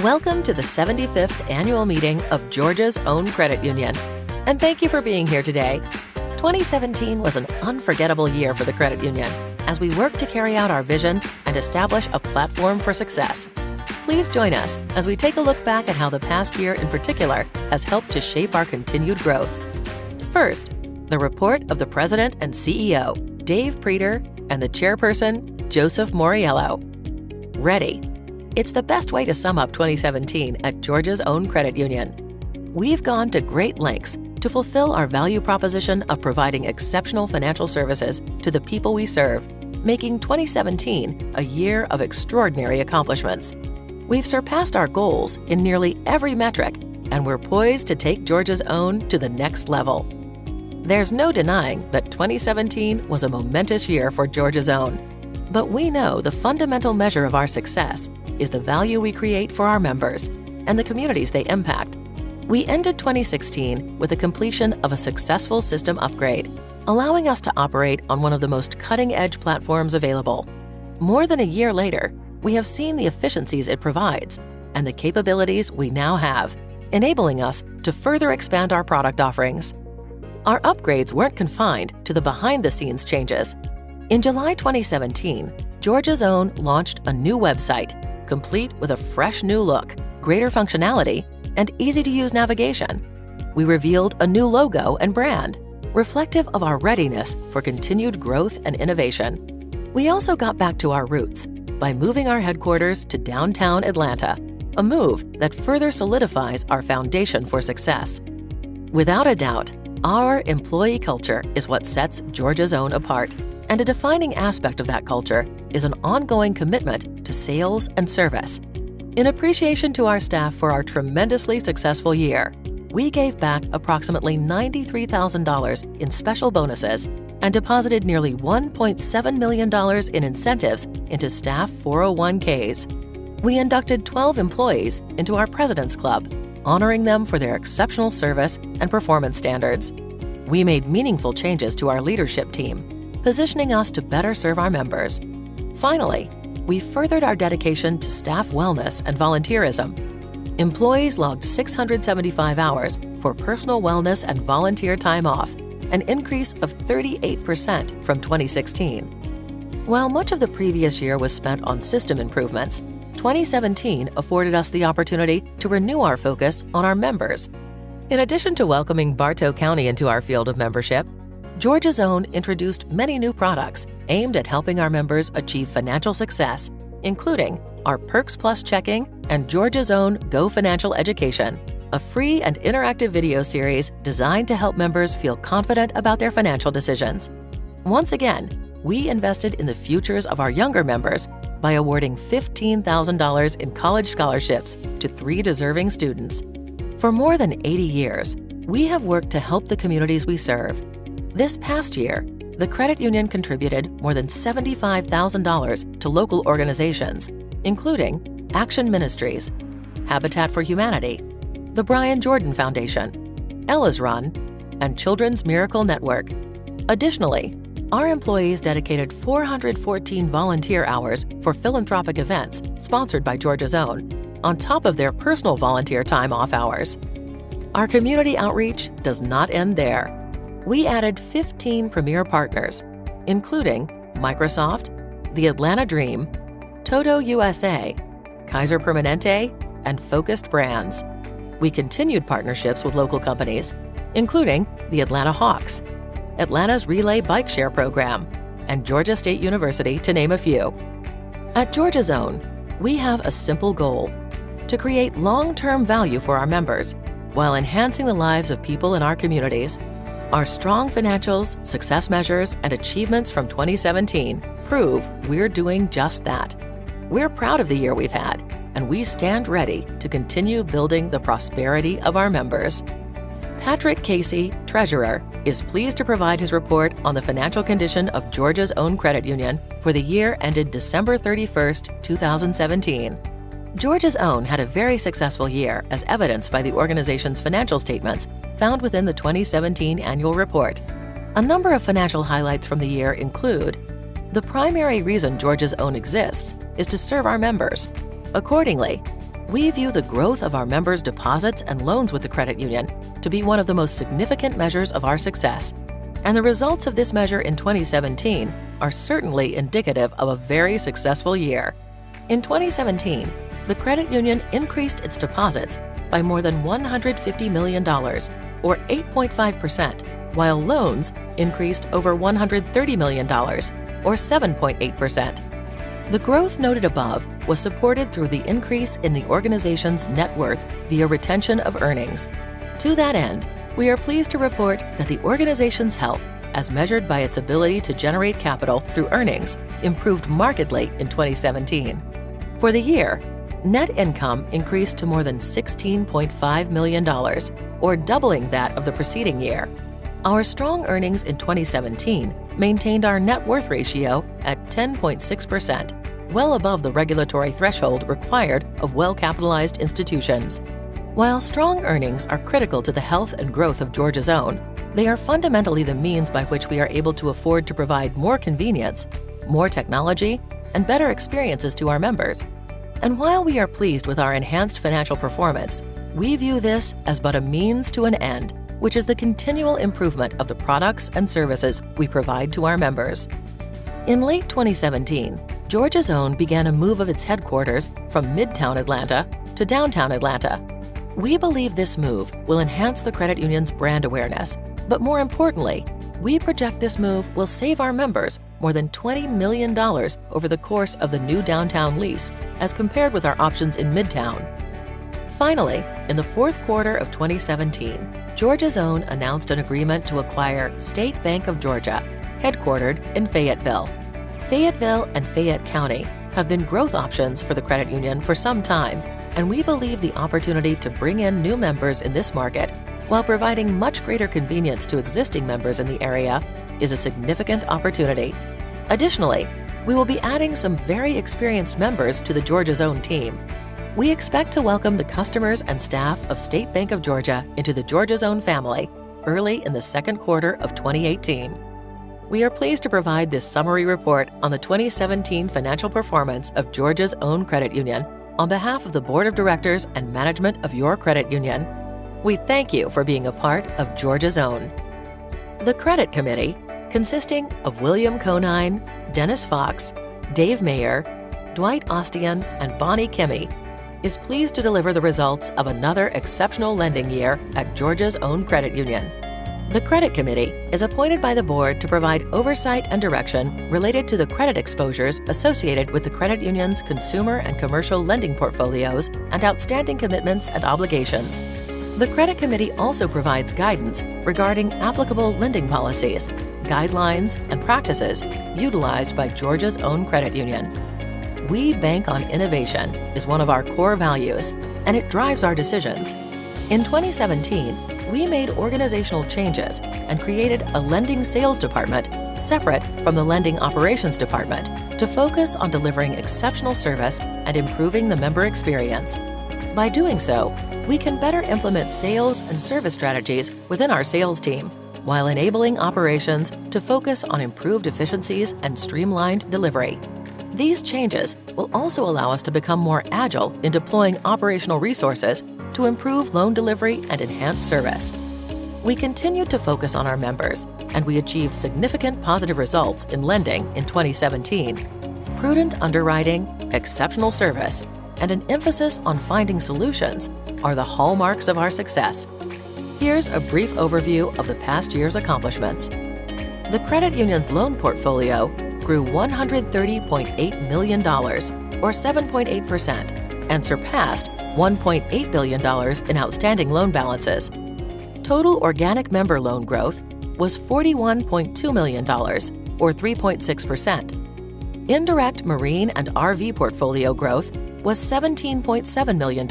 Welcome to the 75th annual meeting of Georgia's Own Credit Union, and thank you for being here today. 2017 was an unforgettable year for the credit union as we worked to carry out our vision and establish a platform for success. Please join us as we take a look back at how the past year in particular has helped to shape our continued growth. First, the report of the President and CEO, Dave Preeter, and the Chairperson, Joseph Moriello. Ready? It's the best way to sum up 2017 at Georgia's Own Credit Union. We've gone to great lengths to fulfill our value proposition of providing exceptional financial services to the people we serve, making 2017 a year of extraordinary accomplishments. We've surpassed our goals in nearly every metric, and we're poised to take Georgia's Own to the next level. There's no denying that 2017 was a momentous year for Georgia's Own, but we know the fundamental measure of our success is the value we create for our members and the communities they impact. We ended 2016 with the completion of a successful system upgrade, allowing us to operate on one of the most cutting-edge platforms available. More than a year later, we have seen the efficiencies it provides and the capabilities we now have, enabling us to further expand our product offerings. Our upgrades weren't confined to the behind-the-scenes changes. In July 2017, Georgia's Own launched a new website, complete with a fresh new look, greater functionality, and easy-to-use navigation. We revealed a new logo and brand, reflective of our readiness for continued growth and innovation. We also got back to our roots by moving our headquarters to downtown Atlanta, a move that further solidifies our foundation for success. Without a doubt, our employee culture is what sets Georgia's Own apart, and a defining aspect of that culture is an ongoing commitment to sales and service. In appreciation to our staff for our tremendously successful year, we gave back approximately $93,000 in special bonuses and deposited nearly $1.7 million in incentives into staff 401ks. We inducted 12 employees into our President's Club, honoring them for their exceptional service and performance standards. We made meaningful changes to our leadership team, positioning us to better serve our members. Finally, we furthered our dedication to staff wellness and volunteerism. Employees logged 675 hours for personal wellness and volunteer time off, an increase of 38% from 2016. While much of the previous year was spent on system improvements, 2017 afforded us the opportunity to renew our focus on our members. In addition to welcoming Bartow County into our field of membership, Georgia's Own introduced many new products aimed at helping our members achieve financial success, including our Perks Plus checking and Georgia's Own Go Financial Education, a free and interactive video series designed to help members feel confident about their financial decisions. Once again, we invested in the futures of our younger members by awarding $15,000 in college scholarships to 3 deserving students. For more than 80 years, we have worked to help the communities we serve. This past year, the credit union contributed more than $75,000 to local organizations, including Action Ministries, Habitat for Humanity, the Brian Jordan Foundation, Ella's Run, and Children's Miracle Network. Additionally, our employees dedicated 414 volunteer hours for philanthropic events sponsored by Georgia's Own, on top of their personal volunteer time off hours. Our community outreach does not end there. We added 15 premier partners, including Microsoft, the Atlanta Dream, Toto USA, Kaiser Permanente, and Focused Brands. We continued partnerships with local companies, including the Atlanta Hawks, Atlanta's Relay Bike Share Program, and Georgia State University, to name a few. At Georgia's Own, we have a simple goal: to create long-term value for our members while enhancing the lives of people in our communities. Our strong financials, success measures, and achievements from 2017 prove we're doing just that. We're proud of the year we've had, and we stand ready to continue building the prosperity of our members. Patrick Casey, Treasurer, is pleased to provide his report on the financial condition of Georgia's Own Credit Union for the year ended December 31st, 2017. Georgia's Own had a very successful year, as evidenced by the organization's financial statements found within the 2017 annual report. A number of financial highlights from the year include: the primary reason Georgia's Own exists is to serve our members. Accordingly, We view the growth of our members' deposits and loans with the credit union to be one of the most significant measures of our success, and the results of this measure in 2017 are certainly indicative of a very successful year. In 2017, the credit union increased its deposits by more than $150 million, or 8.5%, while loans increased over $130 million, or 7.8%. The growth noted above was supported through the increase in the organization's net worth via retention of earnings. To that end, we are pleased to report that the organization's health, as measured by its ability to generate capital through earnings, improved markedly in 2017. For the year, net income increased to more than $16.5 million, or doubling that of the preceding year. Our strong earnings in 2017 maintained our net worth ratio at 10.6%, well above the regulatory threshold required of well-capitalized institutions. While strong earnings are critical to the health and growth of Georgia's Own, they are fundamentally the means by which we are able to afford to provide more convenience, more technology, and better experiences to our members. And while we are pleased with our enhanced financial performance, we view this as but a means to an end, which is the continual improvement of the products and services we provide to our members. In late 2017, Georgia's Own began a move of its headquarters from Midtown Atlanta to downtown Atlanta. We believe this move will enhance the credit union's brand awareness, but more importantly, we project this move will save our members more than $20 million over the course of the new downtown lease as compared with our options in Midtown. Finally, in the fourth quarter of 2017, Georgia's Own announced an agreement to acquire State Bank of Georgia, headquartered in Fayetteville. Fayetteville and Fayette County have been growth options for the credit union for some time, and we believe the opportunity to bring in new members in this market while providing much greater convenience to existing members in the area is a significant opportunity. Additionally, we will be adding some very experienced members to the Georgia's Own team. We expect to welcome the customers and staff of State Bank of Georgia into the Georgia's Own family early in the second quarter of 2018. We are pleased to provide this summary report on the 2017 financial performance of Georgia's Own Credit Union on behalf of the Board of Directors and management of your credit union. We thank you for being a part of Georgia's Own. The Credit Committee, consisting of William Conine, Dennis Fox, Dave Mayer, Dwight Ostian, and Bonnie Kimmy, is pleased to deliver the results of another exceptional lending year at Georgia's Own Credit Union. The Credit Committee is appointed by the Board to provide oversight and direction related to the credit exposures associated with the credit union's consumer and commercial lending portfolios and outstanding commitments and obligations. The Credit Committee also provides guidance regarding applicable lending policies, guidelines, and practices utilized by Georgia's Own Credit Union. We bank on innovation is one of our core values, and it drives our decisions. In 2017, we made organizational changes and created a lending sales department separate from the lending operations department to focus on delivering exceptional service and improving the member experience. By doing so, we can better implement sales and service strategies within our sales team, while enabling operations to focus on improved efficiencies and streamlined delivery. These changes will also allow us to become more agile in deploying operational resources to improve loan delivery and enhance service. We continued to focus on our members, and we achieved significant positive results in lending in 2017. Prudent underwriting, exceptional service, and an emphasis on finding solutions are the hallmarks of our success. Here's a brief overview of the past year's accomplishments. The credit union's loan portfolio grew $130.8 million, or 7.8%, and surpassed $1.8 billion in outstanding loan balances. Total organic member loan growth was $41.2 million, or 3.6%. Indirect marine and RV portfolio growth was $17.7 million,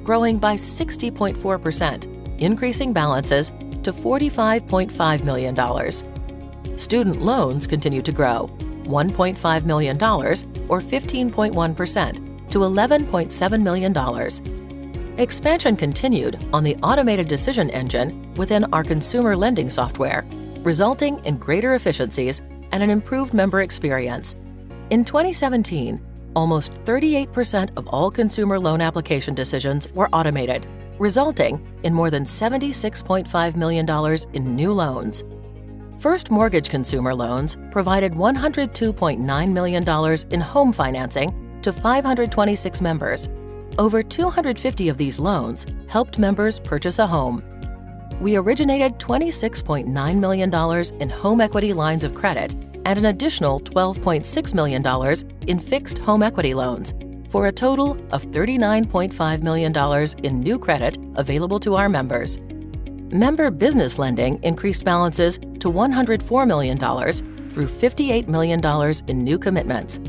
growing by 60.4%, increasing balances to $45.5 million. Student loans continued to grow, $1.5 million, or 15.1%, to $11.7 million. Expansion continued on the automated decision engine within our consumer lending software, resulting in greater efficiencies and an improved member experience. In 2017, almost 38% of all consumer loan application decisions were automated, resulting in more than $76.5 million in new loans. First mortgage consumer loans provided $102.9 million in home financing to 526 members. Over 250 of these loans helped members purchase a home. We originated $26.9 million in home equity lines of credit and an additional $12.6 million in fixed home equity loans, for a total of $39.5 million in new credit available to our members. Member business lending increased balances to $104 million through $58 million in new commitments.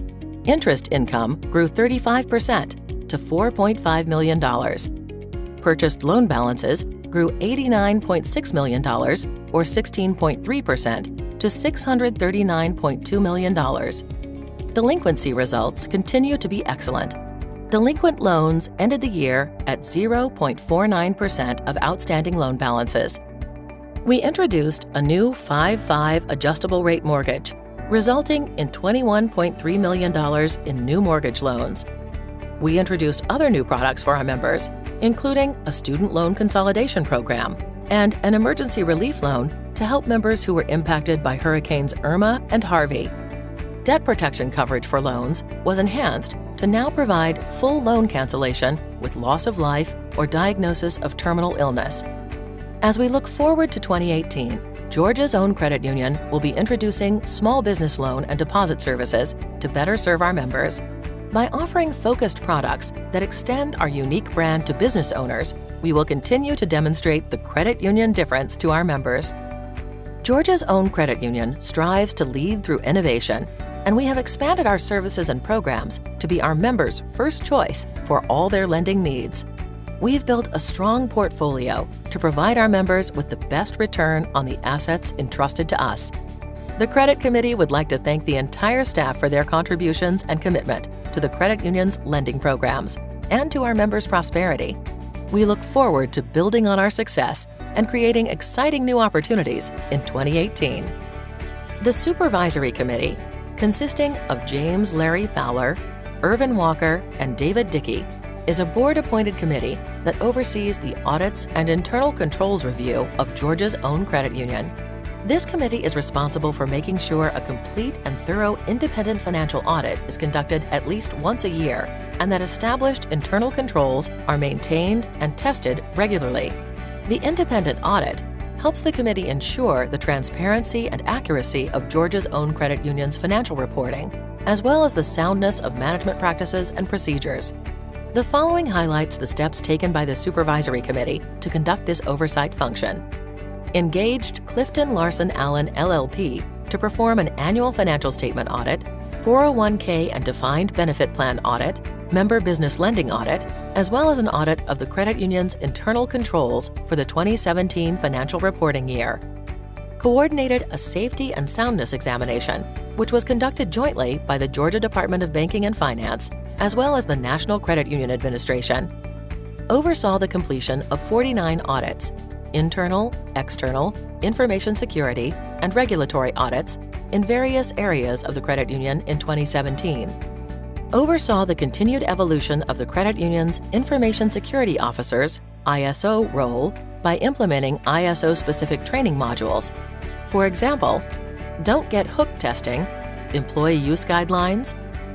Interest income grew 35% to $4.5 million. Purchased loan balances grew $89.6 million, or 16.3%, to $639.2 million. Delinquency results continue to be excellent. Delinquent loans ended the year at 0.49% of outstanding loan balances. We introduced a new 5/5 adjustable rate mortgage, resulting in $21.3 million in new mortgage loans. We introduced other new products for our members, including a student loan consolidation program and an emergency relief loan to help members who were impacted by Hurricanes Irma and Harvey. Debt protection coverage for loans was enhanced to now provide full loan cancellation with loss of life or diagnosis of terminal illness. As we look forward to 2018, Georgia's Own Credit Union will be introducing small business loan and deposit services to better serve our members. By offering focused products that extend our unique brand to business owners, we will continue to demonstrate the credit union difference to our members. Georgia's Own Credit Union strives to lead through innovation, and we have expanded our services and programs to be our members' first choice for all their lending needs. We've built a strong portfolio to provide our members with the best return on the assets entrusted to us. The Credit Committee would like to thank the entire staff for their contributions and commitment to the credit union's lending programs and to our members' prosperity. We look forward to building on our success and creating exciting new opportunities in 2018. The Supervisory Committee, consisting of James Larry Fowler, Irvin Walker, and David Dickey, is a board-appointed committee that oversees the audits and internal controls review of Georgia's Own Credit Union. This committee is responsible for making sure a complete and thorough independent financial audit is conducted at least once a year, and that established internal controls are maintained and tested regularly. The independent audit helps the committee ensure the transparency and accuracy of Georgia's Own Credit Union's financial reporting, as well as the soundness of management practices and procedures. The following highlights the steps taken by the Supervisory Committee to conduct this oversight function. Engaged Clifton Larson Allen LLP to perform an annual financial statement audit, 401k and defined benefit plan audit, member business lending audit, as well as an audit of the credit union's internal controls for the 2017 financial reporting year. Coordinated a safety and soundness examination, which was conducted jointly by the Georgia Department of Banking and Finance, as well as the National Credit Union Administration. Oversaw the completion of 49 audits, internal, external, information security, and regulatory audits in various areas of the credit union in 2017. Oversaw the continued evolution of the credit union's Information Security Officers (ISO) role by implementing ISO-specific training modules. For example, Don't Get Hooked testing, employee use guidelines,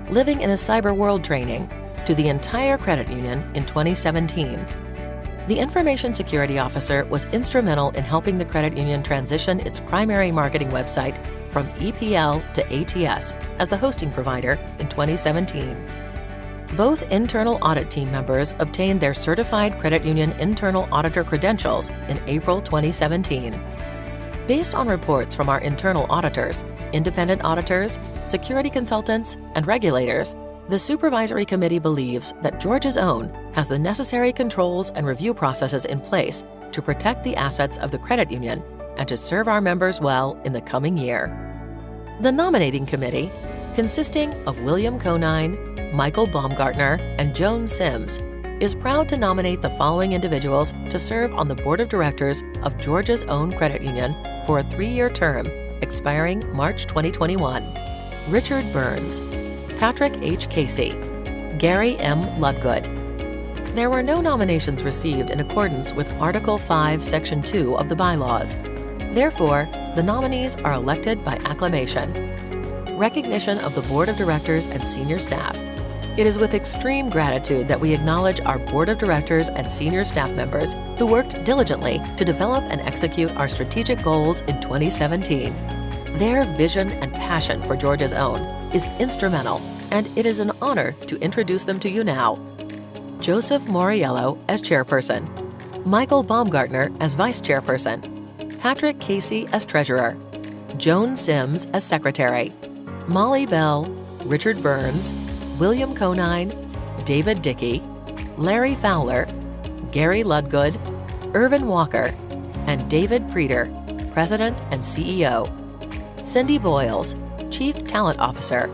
Living in a Cyber World training to the entire credit union in 2017. The Information Security Officer was instrumental in helping the credit union transition its primary marketing website from EPL to ATS as the hosting provider in 2017. Both internal audit team members obtained their Certified Credit Union Internal Auditor credentials in April 2017. Based on reports from our internal auditors, independent auditors, security consultants, and regulators, the Supervisory Committee believes that Georgia's Own has the necessary controls and review processes in place to protect the assets of the credit union and to serve our members well in the coming year. The Nominating Committee, consisting of William Conine, Michael Baumgartner, and Joan Sims, is proud to nominate the following individuals to serve on the Board of Directors of Georgia's Own Credit Union for a 3-year term expiring March 2021. Richard Burns, Patrick H. Casey, Gary M. Ludgood. There were no nominations received in accordance with Article 5, Section 2 of the bylaws. Therefore, the nominees are elected by acclamation. Recognition of the Board of Directors and senior staff. It is with extreme gratitude that we acknowledge our Board of Directors and senior staff members who worked diligently to develop and execute our strategic goals in 2017. Their vision and passion for Georgia's Own is instrumental, and it is an honor to introduce them to you now. Joseph Moriello as Chairperson, Michael Baumgartner as Vice Chairperson, Patrick Casey as Treasurer, Joan Sims as Secretary, Molly Bell, Richard Burns, William Conine, David Dickey, Larry Fowler, Gary Ludgood, Irvin Walker, and David Preeter, President and CEO. Cindy Boyles, Chief Talent Officer,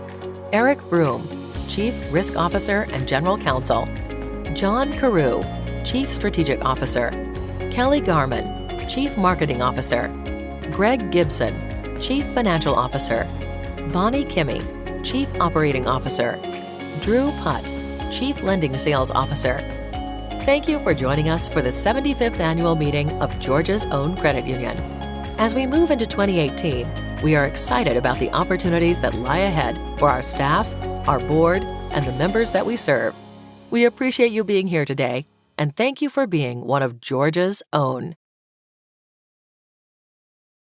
Eric Broom, Chief Risk Officer and General Counsel, John Carew, Chief Strategic Officer, Kelly Garman, Chief Marketing Officer, Greg Gibson, Chief Financial Officer, Bonnie Kimmy, Chief Operating Officer, Drew Putt, Chief Lending Sales Officer. Thank you for joining us for the 75th annual meeting of Georgia's Own Credit Union. As we move into 2018, we are excited about the opportunities that lie ahead for our staff, our board, and the members that we serve. We appreciate you being here today, and thank you for being one of Georgia's own.